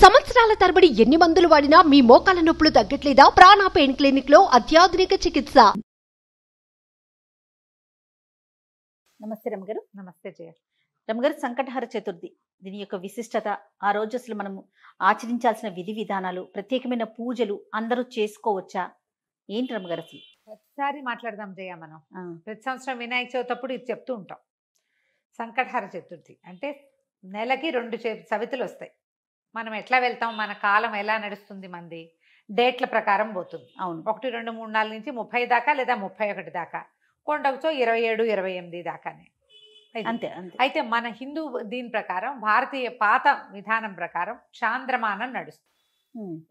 సంవత్సరాల తరబడి ఎన్ని మందులు వాడినా మీ మోకాల నొప్పులు తగ్గట్లేదా? ప్రాణ పెయిన్ క్లినిక్ లో అత్యాధునిక చికిత్స. నమస్తే రమగారు. నమస్తే జయ. రమగారు, సంకటహర చతుర్థి దీని యొక్క విశిష్టత, ఆ రోజు అసలు మనము ఆచరించాల్సిన విధి విధానాలు, ప్రత్యేకమైన పూజలు అందరూ చేసుకోవచ్చా? ఏంటి రమగారు అసలు? ప్రతిసారి మాట్లాడదాం జయ. మనం ప్రతి సంవత్సరం వినాయక చవితి అప్పుడు ఇది చెప్తూ ఉంటాం. సంకటహర చతుర్థి అంటే నెలకి 2 చవితులు వస్తాయి. మనం ఎట్లా వెళ్తాం, మన కాలం ఎలా నడుస్తుంది, మంది డేట్ల ప్రకారం పోతుంది. అవును, 1, 2, 3, 4 నుంచి 30 దాకా లేదా 31 దాకా, కొండవచో 27, 28 దాకానే. అంతే అంతే. అయితే మన హిందూ దీని ప్రకారం, భారతీయ పాత విధానం ప్రకారం చాంద్రమానం నడుస్తుంది.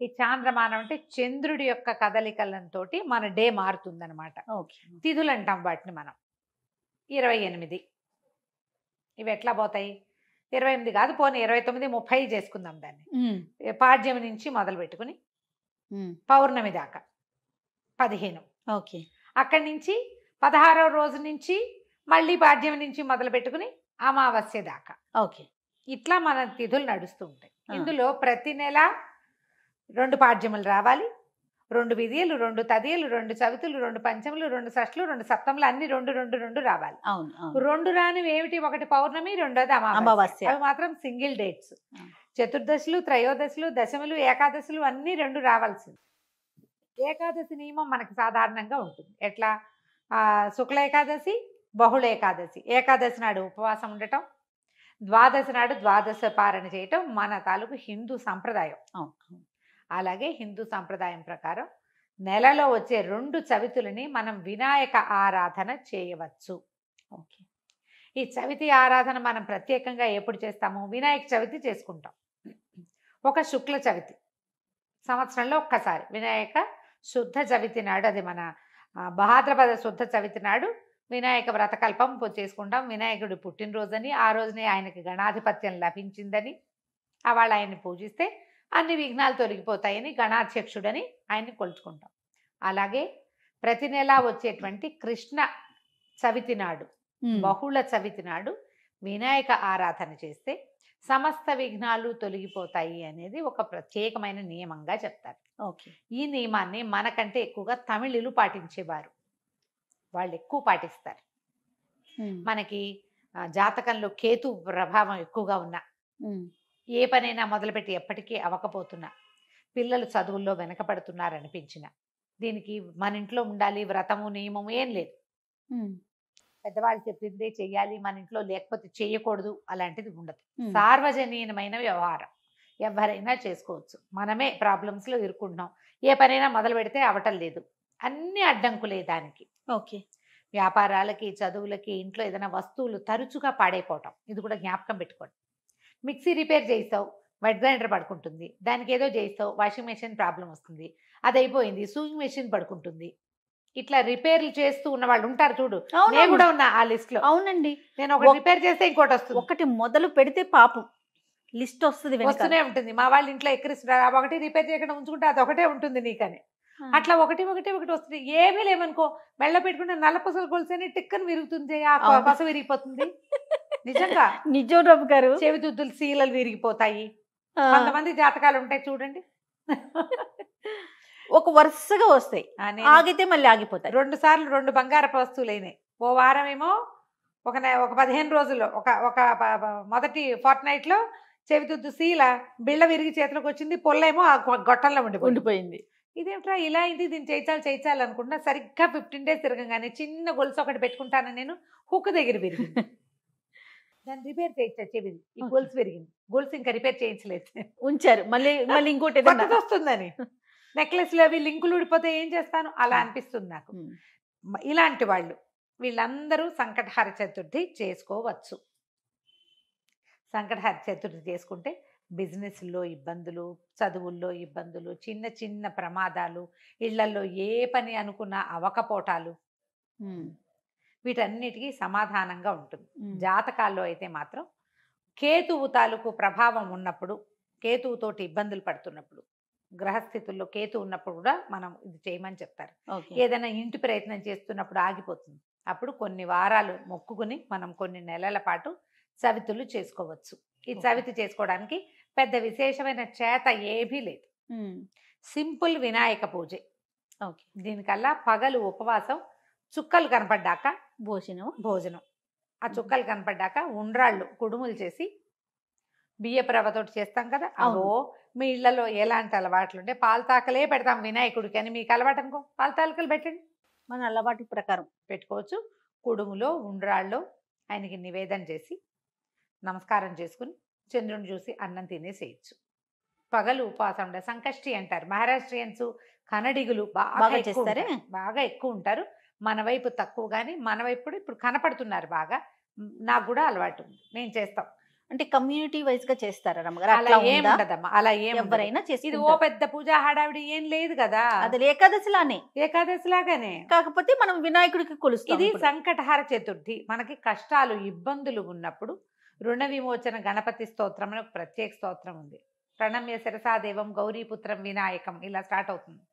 ఈ చాంద్రమానం అంటే చంద్రుడి యొక్క కదలికలతో మన డే మారుతుంది అనమాట. తిథులు అంటాం వాటిని మనం. 28 ఇవి ఎట్లా పోతాయి? 28 కాదు, పోనీ 29, 30 చేసుకుందాం దాన్ని. పాడ్యమి నుంచి మొదలు పెట్టుకుని పౌర్ణమి దాకా 15. ఓకే. అక్కడి నుంచి 16వ రోజు నుంచి మళ్ళీ పాడ్యమి నుంచి మొదలు పెట్టుకుని అమావాస్య దాకా. ఓకే. ఇట్లా మన తిథులు నడుస్తూ ఉంటాయి. ఇందులో ప్రతి నెల 2 పాడ్యములు రావాలి, 2 విధియలు, 2 తదియలు, 2 చవితులు, 2 పంచములు, 2 షష్ఠులు, 2 సప్తములు, అన్ని 2 రావాలి. అవును. 2 రానివి ఏమిటి? ఒకటి పౌర్ణమి, రెండోది అమావాస్య. అవి మాత్రం సింగిల్ డేట్స్. చతుర్దశులు, త్రయోదశులు, దశములు, ఏకాదశులు అన్ని 2 రావాల్సింది. ఏకాదశి నియమం మనకి సాధారణంగా ఉంటుంది. ఎట్లా? శుక్ల ఏకాదశి, బహుళ ఏకాదశి. ఏకాదశి నాడు ఉపవాసం ఉండటం, ద్వాదశి నాడు ద్వాదశ పారణ చేయటం మన తాలూకు హిందూ సంప్రదాయం. అలాగే హిందూ సంప్రదాయం ప్రకారం నెలలో వచ్చే 2 చవితులని మనం వినాయక ఆరాధన చేయవచ్చు. ఓకే. ఈ చవితి ఆరాధన మనం ప్రత్యేకంగా ఎప్పుడు చేస్తాము? వినాయక చవితి చేసుకుంటాం. ఒక శుక్ల చవితి సంవత్సరంలో ఒక్కసారి, వినాయక శుద్ధ చవితి నాడు, అది మన భాద్రపద శుద్ధ చవితి నాడు వినాయక వ్రతకల్పం చేసుకుంటాం. వినాయకుడి పుట్టినరోజని, ఆ రోజునే ఆయనకి గణాధిపత్యం లభించిందని, వాళ్ళ ఆయన్ని పూజిస్తే అన్ని విఘ్నాలు తొలగిపోతాయని గణాధ్యక్షుడని ఆయన్ని కొలుచుకుంటాం. అలాగే ప్రతి నెల వచ్చేటువంటి కృష్ణ చవితి నాడు, బహుళ చవితి నాడు వినాయక ఆరాధన చేస్తే సమస్త విఘ్నాలు తొలగిపోతాయి అనేది ఒక ప్రత్యేకమైన నియమంగా చెప్తారు. ఓకే. ఈ ఈ నియమాన్ని మనకంటే ఎక్కువగా తమిళులు పాటించేవారు. వాళ్ళు ఎక్కువ పాటిస్తారు. మనకి జాతకంలో కేతు ప్రభావం ఎక్కువగా ఉన్నా, ఏ పనైనా మొదలుపెట్టి ఎప్పటికీ అవ్వకపోతున్నా, పిల్లలు చదువుల్లో వెనకపడుతున్నారనిపించిన, దీనికి మన ఇంట్లో ఉండాలి వ్రతము నియమము ఏం లేదు. పెద్దవాళ్ళు చెప్పిందే చెయ్యాలి, మన ఇంట్లో లేకపోతే చేయకూడదు అలాంటిది ఉండదు. సార్వజనీయమైన వ్యవహారం, ఎవరైనా చేసుకోవచ్చు. మనమే ప్రాబ్లమ్స్లో ఇరుక్కుంటున్నాం. ఏ పనైనా మొదలు పెడితే అవటం లేదు, అన్ని అడ్డంకులే దానికి. ఓకే. వ్యాపారాలకి, చదువులకి, ఇంట్లో ఏదైనా వస్తువులు తరచుగా పాడైపోవటం, ఇది కూడా జ్ఞాపకం పెట్టుకోండి. మిక్సీ రిపేర్ చేయిస్తావు, వెట్ గ్రైండర్ పడుకుంటుంది. దానికి ఏదో చేయిస్తావు, వాషింగ్ మెషిన్ ప్రాబ్లం వస్తుంది, అది అయిపోయింది, సూయింగ్ మెషిన్ పడుకుంటుంది. ఇట్లా రిపేర్లు చేస్తూ ఉన్న వాళ్ళు ఉంటారు చూడు. నేను కూడా ఉన్నా ఆ లిస్ట్ లో. అవునండి. నేను ఒకటి రిపేర్ చేస్తే ఇంకోటి వస్తుంది. ఒకటి మొదలు పెడితే పాపం లిస్ట్ వస్తుంది, వస్తూనే ఉంటుంది. మా వాళ్ళ ఇంట్లో ఎక్కిరిస్తున్నారు, ఒకటి రిపేర్ చేయకుండా ఉంచుకుంటే అది ఒకటే ఉంటుంది నీకని. అట్లా ఒకటి వస్తుంది. ఏమీ లేవనుకో, మెళ్ళ పెట్టుకుంటే నల్ల పసలు కొలిసేని టిక్కని విరుగుతుంది, ఆ పస విరిగిపోతుంది. నిజంగా నిజం రవి గారు. చెవిదుద్దులు శీలలు విరిగిపోతాయి. కొంతమంది జాతకాలు ఉంటాయి చూడండి, ఒక వరుసగా వస్తాయి, ఆగితే మళ్ళీ ఆగిపోతాయి. 2 సార్లు 2 బంగారపు వస్తువులు అయినాయి. ఓ వారం ఏమో ఒక 15 రోజుల్లో ఒక మొదటి ఫోర్ట్ నైట్ లో చెవిదుద్దు శీల బిళ్ళ విరిగి చేతిలోకి వచ్చింది, పొల్లేమో ఆ గొట్టంలో ఉండిపోయింది. ఇదేమిట్రా ఇలా అయింది, దీన్ని చేయించాలి అనుకుంటున్నా. సరిగ్గా 15 days తిరగంగానే చిన్న గొలుసు ఒకటి పెట్టుకుంటాను నేను, హుక్ దగ్గర విరిగింది. దాన్ని రిపేర్ చేయించా, చెవిది ఈ గొలుసు విరిగింది. గొలుసు ఇంకా రిపేర్ చేయించలేదు, ఉంచారు. మళ్ళీ ఇంకోటి వస్తుందని. నెక్లెస్లు అవి లింకులు ఊడిపోతే ఏం చేస్తాను, అలా అనిపిస్తుంది నాకు. ఇలాంటి వాళ్ళు వీళ్ళందరూ సంకటహర చతుర్థి చేసుకోవచ్చు. సంకటహర చతుర్థి చేసుకుంటే బిజినెస్లో ఇబ్బందులు, చదువుల్లో ఇబ్బందులు, చిన్న చిన్న ప్రమాదాలు, ఇళ్లలో ఏ పని అనుకున్నా అవకపోటాలు, వీటన్నిటికీ సమాధానంగా ఉంటుంది. జాతకాల్లో అయితే మాత్రం కేతువు తాలూకు ప్రభావం ఉన్నప్పుడు, కేతువుతోటి ఇబ్బందులు పడుతున్నప్పుడు, గ్రహస్థితుల్లో కేతు ఉన్నప్పుడు కూడా మనం ఇది చేయమని చెప్తారు. ఏదైనా ఇంటి ప్రయత్నం చేస్తున్నప్పుడు ఆగిపోతుంది, అప్పుడు కొన్ని వారాలు మొక్కుకుని మనం కొన్ని నెలల పాటు చవితులు చేసుకోవచ్చు. ఈ చవితి చేసుకోవడానికి పెద్ద విశేషమైన చేత ఏమీ లేదు. సింపుల్ వినాయక పూజే. ఓకే. దీనికల్లా పగలు ఉపవాసం, చుక్కలు కనపడ్డాక భోజనం. ఆ చుక్కలు కనపడ్డాక ఉండ్రాళ్ళు కుడుములు చేసి బియ్యపు రవ్వతోటి చేస్తాం కదా. అవో మీ ఇళ్లలో ఎలాంటి అలవాట్లు ఉంటే పాలతాకలే పెడతాం వినాయకుడికి అని మీకు అలవాటు అనుకో, పాలతాకలు పెట్టండి. మన అలవాటు ప్రకారం పెట్టుకోవచ్చు. కుడుములో ఉండ్రాళ్ళు ఆయనకి నివేదన చేసి నమస్కారం చేసుకుని చంద్రుని చూసి అన్నం తినేసేయచ్చు. పగలు ఉపవాసం ఉండే సంకష్టి అంటారు. మహారాష్ట్రియన్స్ కన్నడిగులు బాగా చేస్తారే, బాగా ఎక్కువ ఉంటారు. మన వైపు తక్కువ, కానీ మన వైపు ఇప్పుడు కనపడుతున్నారు బాగా. నాకు కూడా అలవాటు ఉంది, మేము చేస్తాం. అంటే కమ్యూనిటీ వైజ్ గా చేస్తారా రమ్మగారు? అలా ఏం ఉండదమ్మా, అలా ఏం ఎవరైనా చేసి. ఇది ఓ పెద్ద పూజా హడావిడి ఏం లేదు కదా. అది ఏకాదశిలానే, ఏకాదశి లాగానే, కాకపోతే మనం వినాయకుడికి కొలుస్తాం. ఇది సంకటహార చతుర్థి. మనకి కష్టాలు ఇబ్బందులు ఉన్నప్పుడు రుణ విమోచన గణపతి స్తోత్రం అని ఒక ప్రత్యేక స్తోత్రం ఉంది. ప్రణమ్య శిరసాదేవం గౌరీపుత్రం వినాయకం ఇలా స్టార్ట్ అవుతుంది.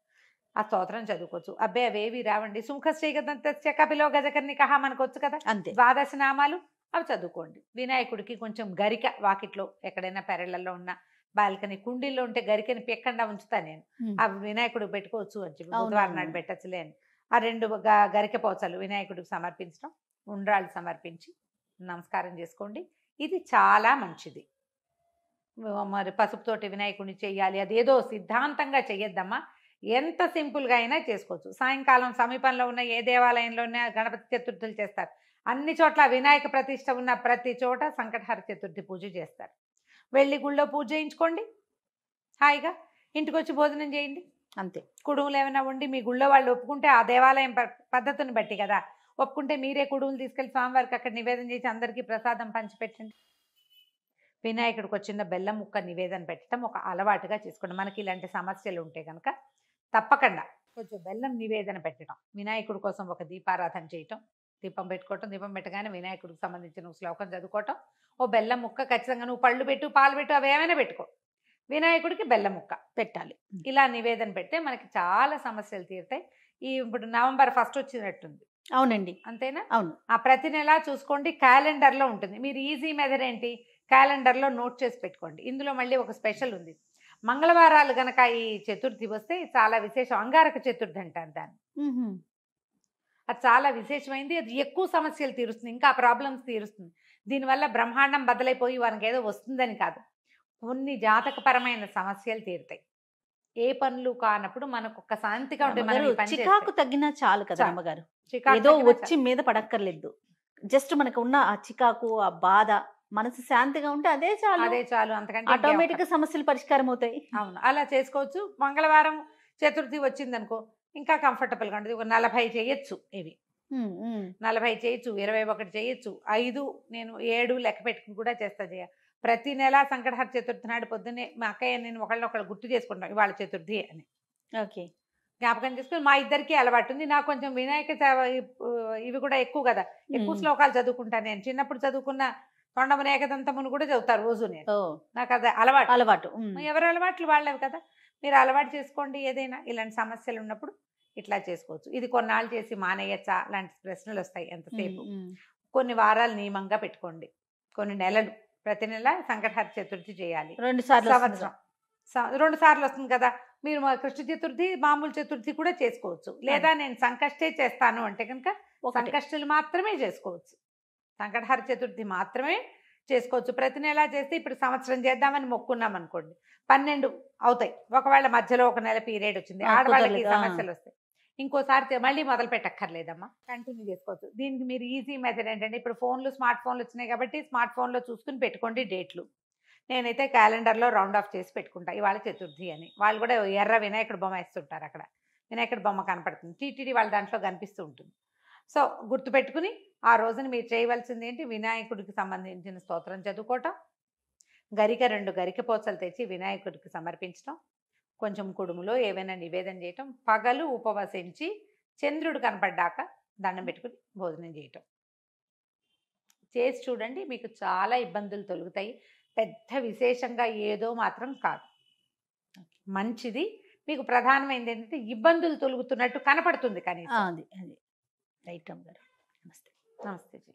ఆ స్తోత్రం చదువుకోవచ్చు. అబ్బాయి అవేవి రావండి. సుముఖశ్రీగదంత్య కపిలో గజకర్ణికః మనకు వచ్చు కదా, అంతే. ద్వాదశ నామాలు అవి చదువుకోండి. వినాయకుడికి కొంచెం గరిక వాకిట్లో ఎక్కడైనా పెరళ్లలో ఉన్న బాల్కనీ కుండీల్లో ఉంటే గరికని పెక్కండా ఉంచుతా నేను. ఆ వినాయకుడికి పెట్టుకోవచ్చు అని చెప్పి బుధవారం నాడు పెట్టచ్చులే అని ఆ 2 గరిక పోచలు వినాయకుడికి సమర్పించడం, ఉండ్రాళ్ళు సమర్పించి నమస్కారం చేసుకోండి. ఇది చాలా మంచిది. మరి పసుపుతోటి వినాయకుడిని చెయ్యాలి అదేదో సిద్ధాంతంగా చెయ్యొద్దమ్మా. ఎంత సింపుల్గా అయినా చేసుకోవచ్చు. సాయంకాలం సమీపంలో ఉన్న ఏ దేవాలయంలోనే గణపతి చతుర్థులు చేస్తారు. అన్ని చోట్ల వినాయక ప్రతిష్ట ఉన్న ప్రతి చోట సంకటహర చతుర్థి పూజ చేస్తారు. వెళ్ళి గుళ్ళో పూజ చేయించుకోండి, హాయిగా ఇంటికి వచ్చి భోజనం చేయండి, అంతే. కుడుములు ఏమైనా ఉండి మీ గుళ్ళో వాళ్ళు ఒప్పుకుంటే, ఆ దేవాలయం పద్ధతిని బట్టి కదా, ఒప్పుకుంటే మీరే కుడుములు తీసుకెళ్ళి స్వామివారికి అక్కడ నివేదన చేసి అందరికీ ప్రసాదం పంచిపెట్టండి. వినాయకుడికి వచ్చిన బెల్లం ముక్క నివేదన పెట్టడం ఒక అలవాటుగా చేసుకోండి. మనకి ఇలాంటి సమస్యలు ఉంటే కనుక తప్పకుండా కొంచెం బెల్లం నివేదన పెట్టడం, వినాయకుడి కోసం ఒక దీపారాధన చేయటం, దీపం పెట్టుకోవటం, దీపం పెట్టగానే వినాయకుడికి సంబంధించిన శ్లోకం చదువుకోవటం, ఓ బెల్లం ముక్క ఖచ్చితంగా నువ్వు పళ్ళు పెట్టు పాలు పెట్టు అవి ఏమైనా పెట్టుకో, వినాయకుడికి బెల్లం ముక్క పెట్టాలి. ఇలా నివేదన పెడితే మనకి చాలా సమస్యలు తీరుతాయి. ఇప్పుడు నవంబర్ 1 వచ్చినట్టుంది. అవునండి, అంతేనా? అవును. ఆ ప్రతి నెల చూసుకోండి, క్యాలెండర్లో ఉంటుంది. మీరు ఈజీ మెథడ్ ఏంటి, క్యాలెండర్లో నోట్ చేసి పెట్టుకోండి. ఇందులో మళ్ళీ ఒక స్పెషల్ ఉంది. మంగళవారాలు గనక ఈ చతుర్థి వస్తే చాలా విశేషం. అంగారక చతుర్థి అంటారు దాన్ని. అది చాలా విశేషమైంది. అది ఎక్కువ సమస్యలు తీరుస్తుంది, ఇంకా ప్రాబ్లమ్స్ తీరుస్తుంది. దీనివల్ల బ్రహ్మాండం బదలైపోయి వానికి ఏదో వస్తుందని కాదు, కొన్ని జాతకపరమైన సమస్యలు తీరుతాయి. ఏ పనులు కానప్పుడు మనకు ఒక శాంతిగా ఉంటుంది. చికాకు తగ్గినా చాలు కదా అమ్మగారు, ఏదో వచ్చి మీద పడక్కర్లేదు. జస్ట్ మనకు ఉన్న ఆ చికాకు, ఆ బాధ, మనసు శాంతిగా ఉంటే అదే చాలు, అదే చాలు. అంతకంటే ఆటోమేటిక్ గా సమస్యలు పరిష్కారం అవుతాయి. అవును, అలా చేసుకోవచ్చు. మంగళవారం చతుర్థి వచ్చింది అనుకో, ఇంకా కంఫర్టబుల్గా ఉంటుంది. ఒక 40 చేయొచ్చు, ఇవి 40 చేయొచ్చు, 21 చేయొచ్చు, 5 నేను 7 లెక్క పెట్టుకుని కూడా చేస్తా. చేయ ప్రతి నెల సంకటహర చతుర్థి నాడు పొద్దున్నే మా అక్కయ్య నేను ఒకళ్ళు గుర్తు చేసుకుంటాం ఇవాళ చతుర్థి అని. ఓకే, జ్ఞాపకం చేసుకుని మా ఇద్దరికి అలవాటు ఉంది. నాకు కొంచెం వినాయక ఇవి కూడా ఎక్కువ కదా, ఎక్కువ శ్లోకాలు చదువుకుంటాను నేను. చిన్నప్పుడు చదువుకున్న తొండమున ఏకదంతమును కూడా చదువుతారు రోజు నేను. నాకు అది అలవాటు. ఎవరి అలవాట్లు వాళ్ళవి కదా, మీరు అలవాటు చేసుకోండి. ఏదైనా ఇలాంటి సమస్యలు ఉన్నప్పుడు ఇట్లా చేసుకోవచ్చు. ఇది కొన్నాళ్ళు చేసి మానేయచ్చా లాంటి ప్రశ్నలు వస్తాయి ఎంతసేపు. కొన్ని వారాలు నియమంగా పెట్టుకోండి, కొన్ని నెలలు, ప్రతి నెల సంకటహర చతుర్థి చేయాలి. 2 సార్లు సంవత్సరం 2 సార్లు వస్తుంది కదా. మీరు కృష్ణ చతుర్థి మామూలు చతుర్థి కూడా చేసుకోవచ్చు. లేదా నేను సంకష్టే చేస్తాను అంటే కనుక సంకష్టులు మాత్రమే చేసుకోవచ్చు, సంకటహర చతుర్థి మాత్రమే చేసుకోవచ్చు. ప్రతి నెల చేస్తే ఇప్పుడు సంవత్సరం చేద్దామని మొక్కున్నాం అనుకోండి, 12 అవుతాయి. ఒకవేళ మధ్యలో ఒక నెల పీరియడ్ వచ్చింది, ఆడవాళ్ళకి సమస్యలు వస్తాయి, ఇంకోసారి మళ్ళీ మొదలు పెట్టక్కర్లేదమ్మా, కంటిన్యూ చేసుకోవచ్చు. దీనికి మీరు ఈజీ మెథడ్ ఏంటంటే, ఇప్పుడు స్మార్ట్ ఫోన్లు వచ్చినాయి కాబట్టి స్మార్ట్ ఫోన్లో చూసుకుని పెట్టుకోండి డేట్లు. నేనైతే క్యాలెండర్లో రౌండ్ ఆఫ్ చేసి పెట్టుకుంటా ఇవాళ చతుర్థి అని. వాళ్ళు కూడా ఎర్ర వినాయకుడు బొమ్మ వేస్తుంటారు, అక్కడ వినాయకుడు బొమ్మ కనపడుతుంది, టీటీడీ వాళ్ళ దాంట్లో కనిపిస్తూ ఉంటుంది. సో గుర్తుపెట్టుకుని ఆ రోజున మీరు చేయవలసింది ఏంటి, వినాయకుడికి సంబంధించిన స్తోత్రం చదువుకోవటం, గరిక 2 గరిక పోచలు తెచ్చి వినాయకుడికి సమర్పించడం, కొంచెం కుడుములో ఏవైనా నివేదన చేయటం, పగలు ఉపవసించి చంద్రుడు కనపడ్డాక దండం పెట్టుకుని భోజనం చేయటం చేసి చూడండి. మీకు చాలా ఇబ్బందులు తొలుగుతాయి. పెద్ద విశేషంగా ఏదో మాత్రం కాదు, మంచిది. మీకు ప్రధానమైనది ఏంటంటే ఇబ్బందులు తొలుగుతున్నట్టు కనపడుతుంది, కానీ అది రైట్ అమ్మ గారు. నమస్తే. నమస్తే జీ.